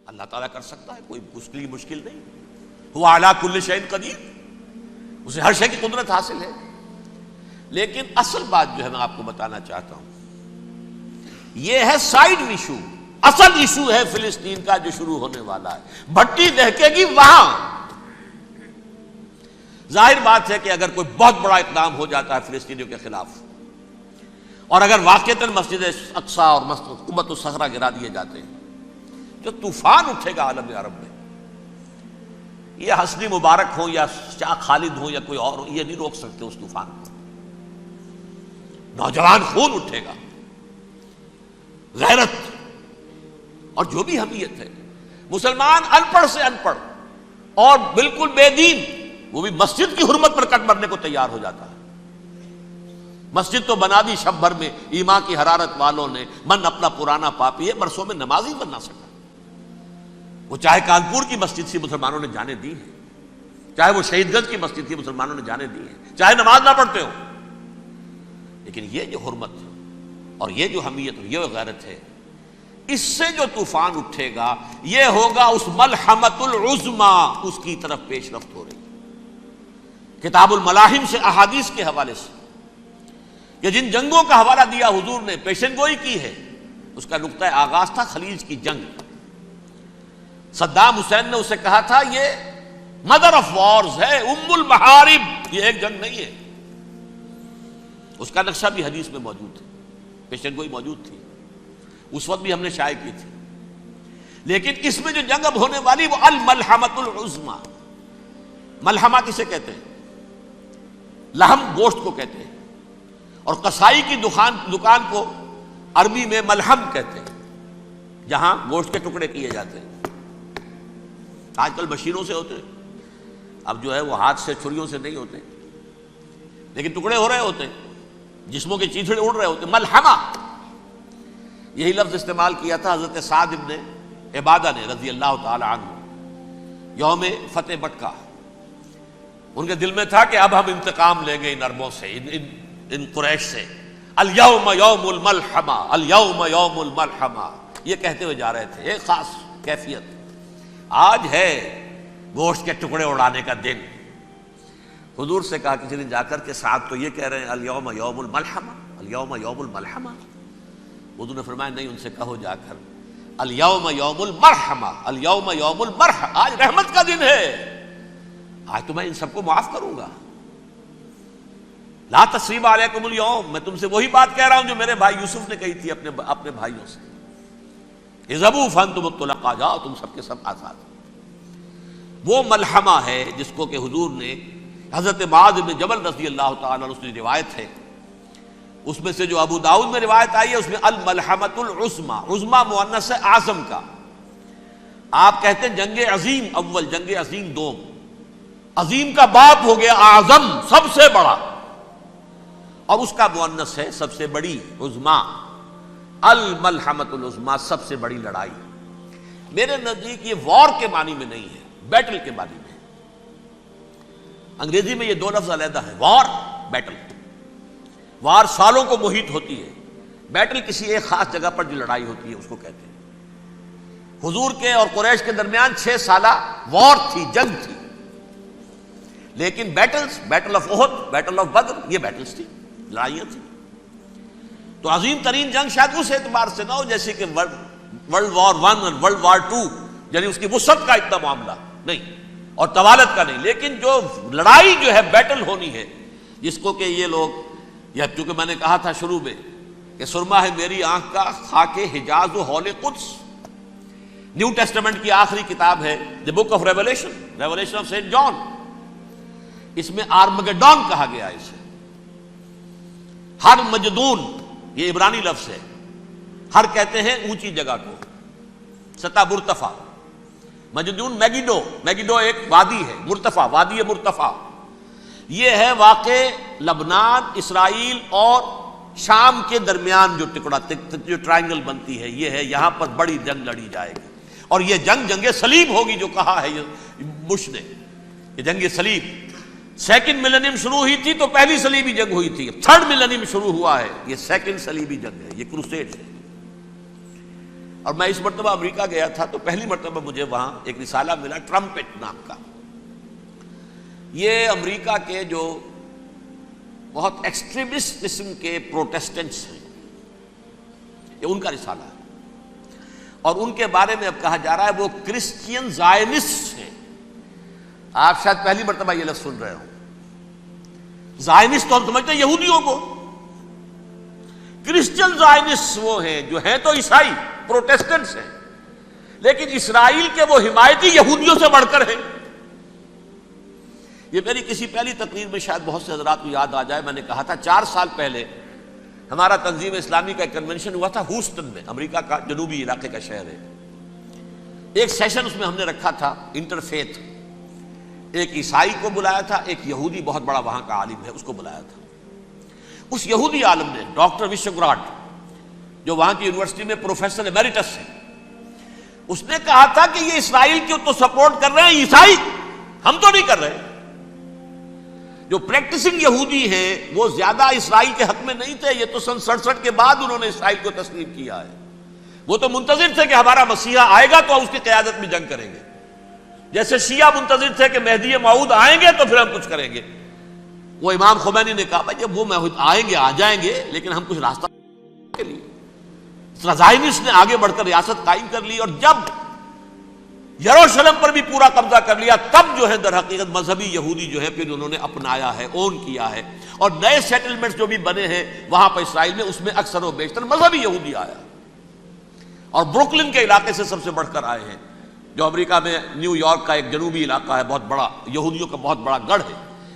اللہ تعالیٰ کر سکتا ہے، کوئی اس کے لیے مشکل نہیں. ہوا علی کل شیء قدیر، اسے ہر شے کی قدرت حاصل ہے. لیکن اصل بات جو ہے میں آپ کو بتانا چاہتا ہوں، یہ ہے سائیڈ ایشو. اصل ایشو ہے فلسطین کا جو شروع ہونے والا ہے. بھٹی دہکے گی وہاں. ظاہر بات ہے کہ اگر کوئی بہت بڑا اقدام ہو جاتا ہے فلسطینیوں کے خلاف، اور اگر واقعتاً مسجد اقصیٰ اور قبۃ الصخرہ گرا دیے جاتے ہیں، جو طوفان اٹھے گا عالم عرب میں، یہ حسنی مبارک ہوں یا شاہ خالد ہوں یا کوئی اور ہو، یہ نہیں روک سکتے اس طوفان کو. نوجوان خون اٹھے گا، غیرت اور جو بھی حمیت ہے. مسلمان ان پڑھ سے ان پڑھ اور بالکل بے دین، وہ بھی مسجد کی حرمت پر کٹ مرنے کو تیار ہو جاتا ہے. مسجد تو بنا دی شب بھر میں ایمان کی حرارت والوں نے، من اپنا پرانا پاپی ہے، برسوں میں نماز ہی بن نہ سکا. وہ چاہے کانپور کی مسجد سے مسلمانوں نے جانے دی ہیں، چاہے وہ شہید گنج کی مسجد تھی مسلمانوں نے جانے دی ہیں، چاہے نماز نہ پڑھتے ہو. لیکن یہ جو حرمت اور یہ جو حمیت اور یہ غیرت ہے، اس سے جو طوفان اٹھے گا یہ ہوگا اس ملحمۃ العظمی، اس کی طرف پیش رفت ہو رہی. کتاب الملاحم سے احادیث کے حوالے سے کہ جن جنگوں کا حوالہ دیا حضور نے، پیشن گوئی کی ہے، اس کا نقطہ آغاز تھا خلیج کی جنگ. صدام حسین نے اسے کہا تھا یہ مدر آف وارز ہے، ام المحارب، یہ ایک جنگ نہیں ہے. اس کا نقشہ بھی حدیث میں موجود ہے، پیشن گوئی موجود تھی، اس وقت بھی ہم نے شائع کی تھی. لیکن اس میں جو جنگ اب ہونے والی وہ الملحمۃ العظمی. ملحمہ کسے کہتے ہیں؟ لحم گوشت کو کہتے ہیں، اور قصائی کی دکان کو عربی میں ملحم کہتے ہیں، جہاں گوشت کے ٹکڑے کیے جاتے ہیں. آج کل مشینوں سے ہوتے ہیں، اب جو ہے وہ ہاتھ سے چھریوں سے نہیں ہوتے، لیکن ٹکڑے ہو رہے ہوتے ہیں، جسموں کے چیتھڑے اڑ رہے ہوتے ہیں. ملحمہ، یہی لفظ استعمال کیا تھا حضرت سعد ابن عبادہ نے رضی اللہ تعالی عنہ یوم فتح مکہ. ان کے دل میں تھا کہ اب ہم انتقام لیں گے ان عربوں سے، ان قریش سے. الیوم یوم الملحمہ، الیوم یوم الملحمہ، یہ کہتے ہوئے جا رہے تھے. ایک خاص کیفیت، آج ہے گوشت کے ٹکڑے اڑانے کا دن. حضور سے کہا کسی دن جا کر کے سعد تو یہ کہہ رہے ہیں الیوم یوم الملحمہ، الیوم یوم الملحمہ. حضور نے فرمایا نہیں، ان سے کہو جا کر الیوم یوم المرحمہ، الیوم یوم المرحمہ، آج رحمت کا دن ہے، آج تو میں ان سب کو معاف کروں گا. لا تثریب علیکم اليوم، میں تم سے وہی بات کہہ رہا ہوں جو میرے بھائی یوسف نے کہی تھی اپنے بھائیوں سے، اذهبوا فانتم الطلقاء، جاؤ تم سب کے سب آزاد. وہ ملحمہ ہے جس کو کہ حضور نے حضرت معاذ بن جبل رضی اللہ تعالیٰ عنہ، اس کی روایت ہے، اس میں سے جو ابو داؤد میں روایت آئی ہے اس میں الملحمۃ العظمی، عظمی مؤنث ہے اعظم کا. آپ کہتے ہیں جنگ عظیم اول، جنگ عظیم دوم، عظیم کا باپ ہو گیا اعظم، سب سے بڑا، اور اس کا مؤنث ہے سب سے بڑی، عظمی. الملحمۃ العظمی، سب سے بڑی لڑائی. میرے نزدیک یہ وار کے معنی میں نہیں ہے، بیٹل کے معنی میں. انگریزی میں یہ دو لفظ علیحدہ ہیں، وار، بیٹل. وار سالوں کو محیط ہوتی ہے، بیٹل کسی ایک خاص جگہ پر جو لڑائی ہوتی ہے اس کو کہتے ہیں. حضور کے اور قریش کے درمیان 6 سالہ وار تھی، جنگ تھی. لیکن battles, battle of Uhud, battle of Badr, یہ بیٹلز تھی، لڑائیاں تھیں. تو عظیم ترین جنگ شاید اس اعتبار سے نہ ہو جیسے کہ ورلڈ وار 1 اور ورلڈ وار 2، یعنی اس کی وسعت کا اتنا معاملہ نہیں اور طوالت کا نہیں. لیکن جو لڑائی جو ہے بیٹل ہونی ہے، جس کو کہ یہ لوگ، یا چونکہ میں نے کہا تھا شروع میں کہ سرما ہے میری آنکھ کا خاک حجاز و حول قدس. نیو ٹیسٹمنٹ کی آخری کتاب ہے the book of revelation, revelation of saint John. اس میں آرمگڈون کہا گیا ہے اسے. ہر مجدون، یہ عبرانی لفظ ہے. ہر کہتے ہیں اونچی جگہ کو، سطح مرتفع. مجدون میگیڈو، میگیڈو ایک وادی ہے، مرتفع، وادی مرتفع. یہ ہے واقع لبنان، اسرائیل اور شام کے درمیان جو ٹکڑا، جو ٹرائنگل بنتی ہے، یہ ہے. یہاں پر بڑی جنگ لڑی جائے گی، اور یہ جنگ صلیب ہوگی جو کہا ہے بش نے، یہ جنگ صلیب. سیکنڈ ملینیم شروع ہوئی تھی تو پہلی صلیبی جنگ ہوئی تھی، تھرڈ ملینیم شروع ہوا ہے، یہ سیکنڈ صلیبی جنگ ہے، یہ کروسیڈ ہے. اور میں اس مرتبہ امریکہ گیا تھا تو پہلی مرتبہ مجھے وہاں ایک رسالہ ملا ٹرمپٹ نام کا. یہ امریکہ کے جو بہت ایکسٹریمسٹ قسم کے پروٹیسٹنٹس ہیں، یہ ان کا رسالہ ہے، اور ان کے بارے میں اب کہا جا رہا ہے وہ کرسچین زائنسٹ ہیں. آپ شاید پہلی مرتبہ یہ لفظ سن رہے ہوں. زائنسٹ تو ہم سمجھتے ہیں یہودیوں کو، کرسچین زائنسٹ وہ ہیں جو ہیں تو عیسائی پروٹیسٹنٹس ہیں، لیکن اسرائیل کے وہ حمایتی یہودیوں سے بڑھ کر ہیں. یہ میری کسی پہلی تقریر میں شاید بہت سے حضرات کو یاد آ جائے، میں نے کہا تھا 4 سال پہلے ہمارا تنظیم اسلامی کا ایک کنونشن ہوا تھا ہوسٹن میں، امریکہ کا جنوبی علاقے کا شہر ہے. ایک سیشن اس میں ہم نے رکھا تھا انٹرفیتھ، ایک عیسائی کو بلایا تھا، ایک یہودی بہت بڑا وہاں کا عالم ہے اس کو بلایا تھا. اس یہودی عالم نے ڈاکٹر وشوگراڈ، جو وہاں کی یونیورسٹی میں پروفیسر ایمیریٹس ہے، اس نے کہا تھا کہ یہ اسرائیل کو تو سپورٹ کر رہے ہیں عیسائی، ہم تو نہیں کر رہے. جو پریکٹسنگ یہودی ہیں وہ زیادہ اسرائیل کے حق میں نہیں تھے، یہ تو سن 67 کے بعد انہوں نے اسرائیل کو تسلیم کیا ہے. وہ تو منتظر تھے کہ ہمارا مسیحا آئے گا تو اس کی قیادت میں جنگ کریں گے، جیسے شیعہ منتظر تھے کہ مہدی موعود آئیں گے تو پھر ہم کچھ کریں گے. وہ امام خمینی نے کہا بھائی جب وہ آئیں گے آ جائیں گے، لیکن ہم کچھ راستہ کے لیے. زائنسٹ نے آگے بڑھ کر ریاست قائم کر لی، اور جب یروشلم پر بھی پورا قبضہ کر لیا تب جو ہے در حقیقت مذہبی یہودی جو ہے پھر انہوں نے اپنایا ہے، اون کیا ہے، اور نئے سیٹلمنٹس جو بھی بنے ہیں وہاں پر اسرائیل میں، اس میں اکثر و بیشتر مذہبی یہودی آیا، اور بروکلن کے علاقے سے سب سے بڑھ کر آئے ہیں، جو امریکہ میں نیو یارک کا ایک جنوبی علاقہ ہے، بہت بڑا یہودیوں کا بہت بڑا گڑھ ہے.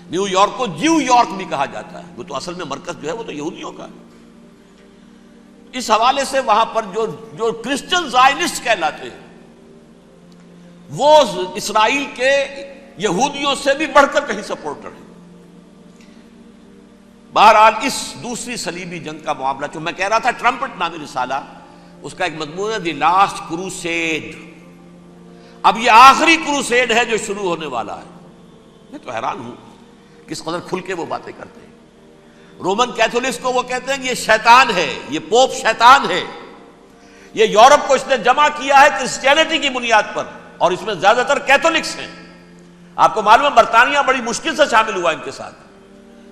نیو یارک کو جیو یارک بھی کہا جاتا ہے، وہ تو اصل میں مرکز جو ہے وہ تو یہودیوں کا ہے. اس حوالے سے وہاں پر جو کرسچن زائنسٹ کہلاتے ہیں وہ اسرائیل کے یہودیوں سے بھی بڑھ کر کہیں سپورٹر ہیں. بہرحال اس دوسری صلیبی جنگ کا معاملہ جو میں کہہ رہا تھا، ٹرمپٹ نامی رسالہ، اس کا ایک مضمون ہے دی لاسٹ کروسیڈ. اب یہ آخری کروسیڈ ہے جو شروع ہونے والا ہے. میں تو حیران ہوں کس قدر کھل کے وہ باتیں کرتے ہیں. رومن کیتھولکس کو وہ کہتے ہیں کہ یہ شیطان ہے، یہ پوپ شیطان ہے، یہ یورپ کو اس نے جمع کیا ہے کرسچینٹی کی بنیاد پر، اور اس میں زیادہ تر کیتھولکس ہیں. آپ کو معلوم ہے برطانیہ بڑی مشکل سے شامل ہوا ان کے ساتھ،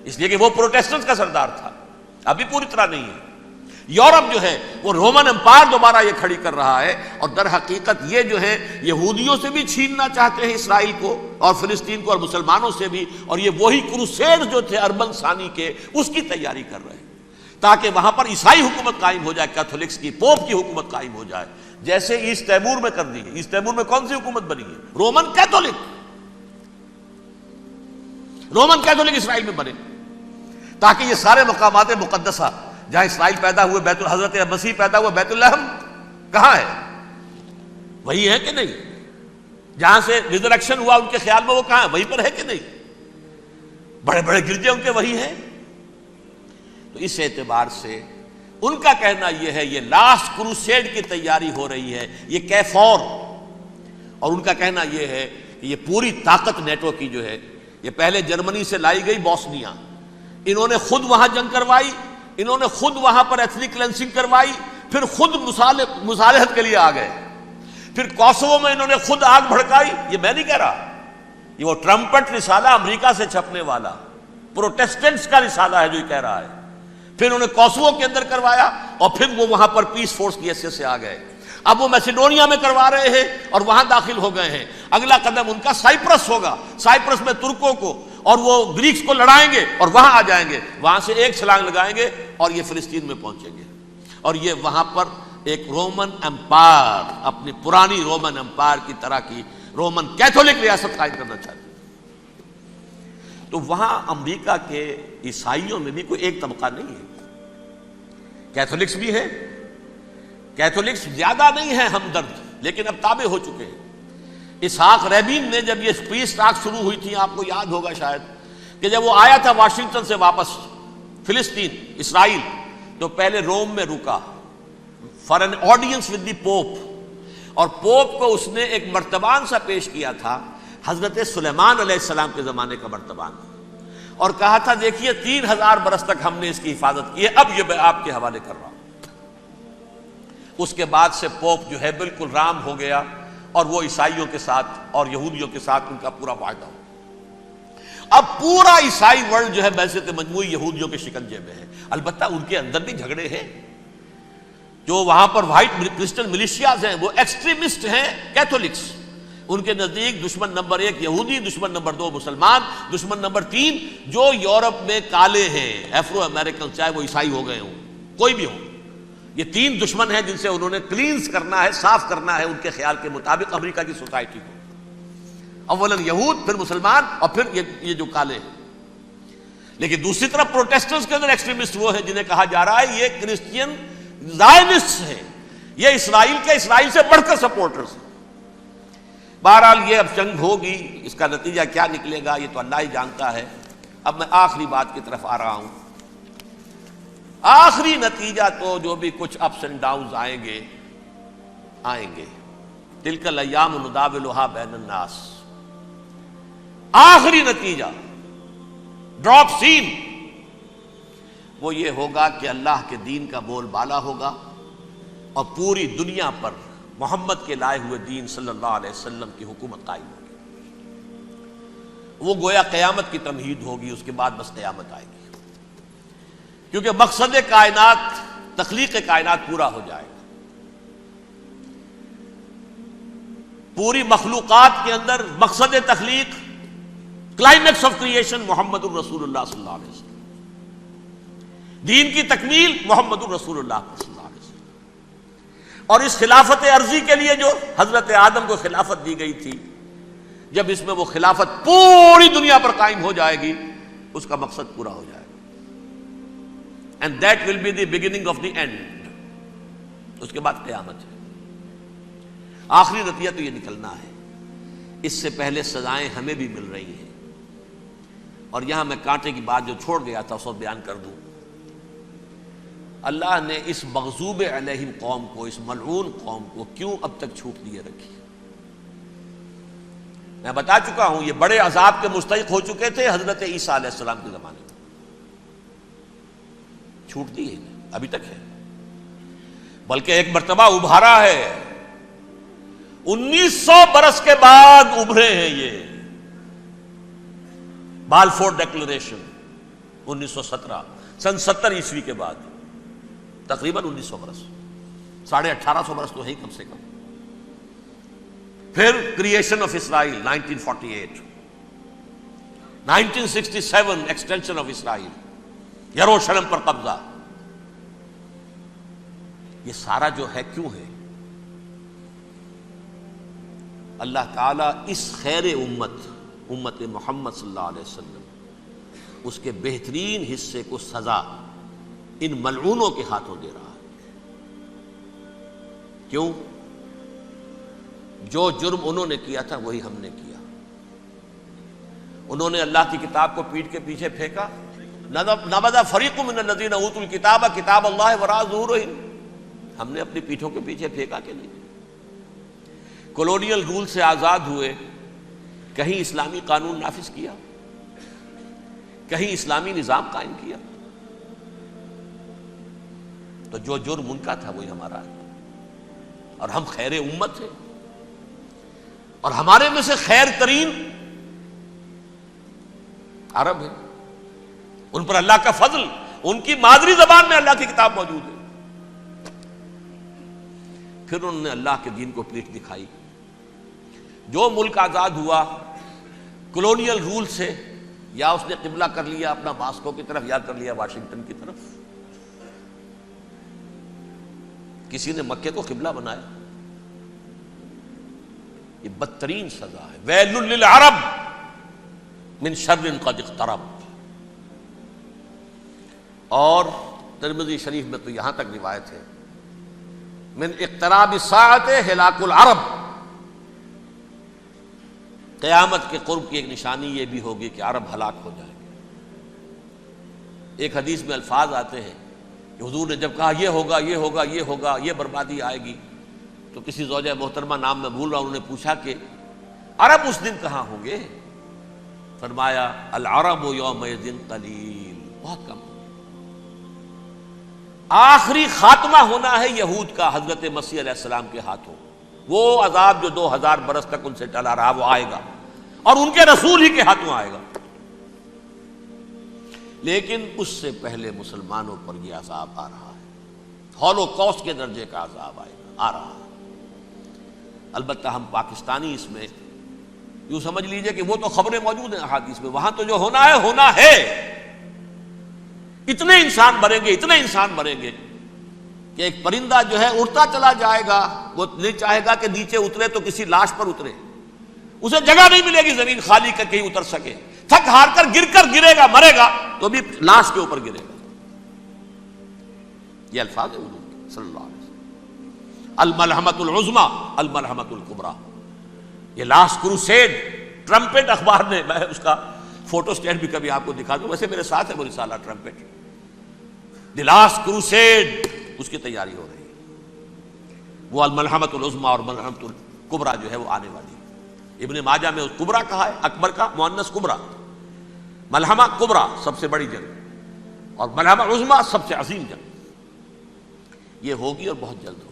اس لیے کہ وہ پروٹیسٹنٹس کا سردار تھا، ابھی پوری طرح نہیں ہے. یورپ جو ہے وہ رومن امپائر دوبارہ یہ کھڑی کر رہا ہے، اور در حقیقت یہ جو ہے یہودیوں سے بھی چھیننا چاہتے ہیں اسرائیل کو اور فلسطین کو، اور مسلمانوں سے بھی، اور یہ وہی کروسیڈ جو تھے اربن ثانی کے، اس کی تیاری کر رہے ہیں تاکہ وہاں پر عیسائی حکومت قائم ہو جائے، کیتھولکس کی، پوپ کی حکومت قائم ہو جائے، جیسے ایسٹ تیمور میں کر دی ہے. ایسٹ تیمور میں کون سی حکومت بنی ہے؟ Roman Catholic. رومن کیتھولک اسرائیل میں بنے تاکہ یہ سارے مقامات مقدسہ جہاں اسرائیل پیدا ہوئے، حضرت مسیح پیدا ہوئے، بیت لحم کہاں ہے؟ وہی ہے کہ نہیں؟ جہاں سے ریزریکشن ہوا ان کے خیال میں وہ کہاں ہے؟ وہیں پر ہے کہ نہیں؟ بڑے بڑے گرجے ان کے وہی ہیں. تو اس اعتبار سے ان کا کہنا یہ ہے یہ لاسٹ کروسیڈ کی تیاری ہو رہی ہے، یہ کیفور. اور ان کا کہنا یہ ہے کہ یہ پوری طاقت نیٹو کی جو ہے، یہ پہلے جرمنی سے لائی گئی بوسنیا، انہوں نے خود وہاں جنگ کروائی، انہوں نے خود وہاں پر ایتھنک کلینسنگ کروائی، پھر خود مصالحت کے لیے آ گئے، پھر کوسوو میں انہوں نے خود آگ بھڑکائی. یہ میں نہیں کہہ رہا، یہ وہ ٹرمپٹ رسالہ امریکہ سے چھپنے والا پروٹیسٹنٹس کا رسالہ ہے جو یہ کہہ رہا ہے. پھر انہوں نے کوسوو کے اندر کروایا، اور پھر وہ وہاں پر پیس فورس کی حیثیت سے آ گئے. اب وہ میسیڈونیا میں کروا رہے ہیں اور وہاں داخل ہو گئے ہیں. اگلا قدم ان کا سائپرس ہوگا، سائپرس میں ترکوں کو اور وہ گریکس کو لڑائیں گے اور وہاں آ جائیں گے، وہاں سے ایک چھلانگ لگائیں گے اور یہ فلسطین میں پہنچیں گے، اور یہ وہاں پر ایک رومن امپائر، اپنی پرانی رومن امپائر کی طرح کی رومن کیتھولک ریاست قائم کرنا چاہتے ہیں. تو وہاں امریکہ کے عیسائیوں میں بھی کوئی ایک طبقہ نہیں ہے، کیتھولکس بھی ہے. کیتھولکس زیادہ نہیں ہے ہمدرد، لیکن اب تابع ہو چکے ہیں. اسحاق ریبین نے جب یہ پیس ٹاک شروع ہوئی تھی، آپ کو یاد ہوگا شاید کہ جب وہ آیا تھا واشنگٹن سے واپس فلسطین اسرائیل، تو پہلے روم میں رکا for an audience with the Pope, اور پوپ کو اس نے ایک مرتبان سا پیش کیا تھا، حضرت سلیمان علیہ السلام کے زمانے کا مرتبان، اور کہا تھا دیکھیے 3000 برس تک ہم نے اس کی حفاظت کی ہے، اب یہ میں آپ کے حوالے کر رہا ہوں. اس کے بعد سے پوپ جو ہے بالکل رام ہو گیا، اور وہ عیسائیوں کے ساتھ اور یہودیوں کے ساتھ ان کا پورا معاہدہ ہو۔ اب پورا عیسائی ورلڈ جو ہے بعثت مجموعی یہودیوں کے شکنجے میں ہے۔ البتہ ان کے اندر بھی جھگڑے ہیں، جو وہاں پر وائٹ کرسچن ملیشیاز ہیں وہ ایکسٹریمسٹ ہیں کیتھولکس، ان کے نزدیک دشمن نمبر 1 یہودی، دشمن نمبر 2 مسلمان، دشمن نمبر 3 جو یورپ میں کالے ہیں، ایفرو امریکن، چاہے وہ عیسائی ہو گئے ہوں، کوئی بھی ہو۔ یہ 3 دشمن ہیں جن سے انہوں نے کلینز کرنا ہے، صاف کرنا ہے ان کے خیال کے مطابق امریکہ کی سوسائٹی کو۔ اولا یہود، پھر مسلمان، اور پھر یہ جو کالے ہیں۔ لیکن دوسری طرف پروٹیسٹنٹس کے اندر ایکسٹریمسٹ وہ ہیں جنہیں کہا جا رہا ہے یہ کرسچین زائنسٹ ہیں، یہ اسرائیل کے، اسرائیل سے بڑھ کر سپورٹرز ہیں۔ بہرحال یہ اب جنگ ہوگی، اس کا نتیجہ کیا نکلے گا یہ تو اللہ ہی جانتا ہے۔ اب میں آخری بات کی طرف آ رہا ہوں۔ آخری نتیجہ تو جو بھی کچھ اپس اینڈ ڈاؤنز آئیں گے، تلک الایام نداولھا بین الناس، آخری نتیجہ ڈراپ سین وہ یہ ہوگا کہ اللہ کے دین کا بول بالا ہوگا، اور پوری دنیا پر محمد کے لائے ہوئے دین صلی اللہ علیہ وسلم کی حکومت قائم ہوگی۔ وہ گویا قیامت کی تمہید ہوگی، اس کے بعد بس قیامت آئے گی، کیونکہ مقصد کائنات، تخلیق کائنات پورا ہو جائے گا۔ پوری مخلوقات کے اندر مقصد تخلیق، کلائمیکس آف کریشن محمد الرسول اللہ صلی اللہ علیہ وسلم، دین کی تکمیل محمد الرسول اللہ صلی اللہ علیہ وسلم۔ اور اس خلافت عرضی کے لیے جو حضرت آدم کو خلافت دی گئی تھی، جب اس میں وہ خلافت پوری دنیا پر قائم ہو جائے گی، اس کا مقصد پورا ہو جائے گا۔ And that will be the beginning of the end۔ اس کے بعد قیامت ہے۔ آخری نتیجہ تو یہ نکلنا ہے۔ اس سے پہلے سزائیں ہمیں بھی مل رہی ہیں، اور یہاں میں کانٹے کی بات جو چھوڑ گیا تھا اس وقت بیان کر دوں۔ اللہ نے اس مغضوب علیہم قوم کو، اس ملعون قوم کو کیوں اب تک چھوٹ دیے رکھی؟ میں بتا چکا ہوں یہ بڑے عذاب کے مستحق ہو چکے تھے حضرت عیسیٰ علیہ السلام کے زمانے میں، چھوٹ دی ہے ابھی تک ہے، بلکہ ایک مرتبہ ابھارا ہے۔ 1900 برس کے بعد ابھرے ہیں یہ، بالفور ڈیکلریشن 1917، سن 70 عیسوی کے بعد، تقریباً 1900 برس، 1850 برس تو ہے کم سے کم۔ پھر creation of Israel 1948، 1967 extension of Israel, یروشلم پر قبضہ۔ یہ سارا جو ہے کیوں ہے؟ اللہ تعالیٰ اس خیر امت محمد صلی اللہ علیہ وسلم، اس کے بہترین حصے کو سزا ان ملعونوں کے ہاتھوں دے رہا ہے۔ کیوں؟ جو جرم انہوں نے کیا تھا وہی ہم نے کیا۔ انہوں نے اللہ کی کتاب کو پیٹھ کے پیچھے پھینکا، نبذ فریق من الذین اوتوا الکتاب کتاب اللہ وراء ظہورہم، ہم نے اپنی پیٹھوں کے پیچھے پھینکا کہ نہیں؟ کولونیل رول سے آزاد ہوئے، کہیں اسلامی قانون نافذ کیا، کہیں اسلامی نظام قائم کیا؟ تو جو جرم ان کا تھا وہی ہمارا ہے، اور ہم خیر امت ہیں، اور ہمارے میں سے خیر ترین عرب ہیں، ان پر اللہ کا فضل، ان کی مادری زبان میں اللہ کی کتاب موجود ہے۔ پھر انہوں نے اللہ کے دین کو پیٹھ دکھائی۔ جو ملک آزاد ہوا کولونیل رول سے، یا اس نے قبلہ کر لیا اپنا ماسکو کی طرف، یا کر لیا واشنگٹن کی طرف۔ کسی نے مکے کو قبلہ بنایا، یہ بدترین سزا ہے۔ ویل للعرب من شر قد اقترب۔ اور ترمذی شریف میں تو یہاں تک روایت ہے، من اقتراب الساعۃ ہلاک العرب، قیامت کے قرب کی ایک نشانی یہ بھی ہوگی کہ عرب ہلاک ہو جائیں گے۔ ایک حدیث میں الفاظ آتے ہیں کہ حضور نے جب کہا یہ ہوگا یہ ہوگا یہ ہوگا، یہ بربادی آئے گی، تو کسی زوجہ محترمہ نام میں بھول رہا ہوں، انہوں نے پوچھا کہ عرب اس دن کہاں ہوں گے؟ فرمایا العرب یومئذ قلیل، بہت کم۔ آخری خاتمہ ہونا ہے یہود کا حضرت مسیح علیہ السلام کے ہاتھوں. وہ عذاب جو 2000 برس تک ان سے ٹلا رہا وہ آئے گا اور ان کے رسول ہی کے ہاتھوں آئے گا. لیکن اس سے پہلے مسلمانوں پر یہ عذاب آ رہا ہے، ہولوکاسٹ کے درجے کا عذاب آ رہا ہے. البتہ ہم پاکستانی اس میں یوں سمجھ لیجئے کہ وہ تو خبریں موجود ہیں احادیث میں، وہاں تو جو ہونا ہے. اتنے انسان مریں گے کہ ایک پرندہ جو ہے اڑتا چلا جائے گا، وہ نہیں چاہے گا کہ نیچے اترے تو کسی لاش پر اترے، اسے جگہ نہیں ملے گی زمین خالی کر کہیں اتر سکے، تھک ہار کر گرے گا، مرے گا تو بھی لاش کے اوپر گرے گا. یہ الفاظ ہیں حضور کے صلی اللہ علیہ وسلم. الملحمۃ العظمیٰ الملحمۃ الکبریٰ. یہ لاسٹ کروسیڈ ٹرمپٹ اخبار نے، میں اس کا فوٹو اسٹیٹ بھی کبھی آپ کو دکھا دوں، ویسے میرے ساتھ ہے وہ رسالہ ٹرمپٹ. دی لاسٹ کروسیڈ اس کی تیاری ہو رہی ہے. وہ الملحمۃ العظمیٰ اور ملحمۃ الکبریٰ جو ہے وہ آنے والی ہے. ابن ماجہ میں کبریٰ کہا ہے، اکبر کا مؤنث کبریٰ. ملحمہ کبریٰ سب سے بڑی جنگ اور ملحمہ عظمیٰ سب سے عظیم جنگ. یہ ہوگی اور بہت جلد ہوگی.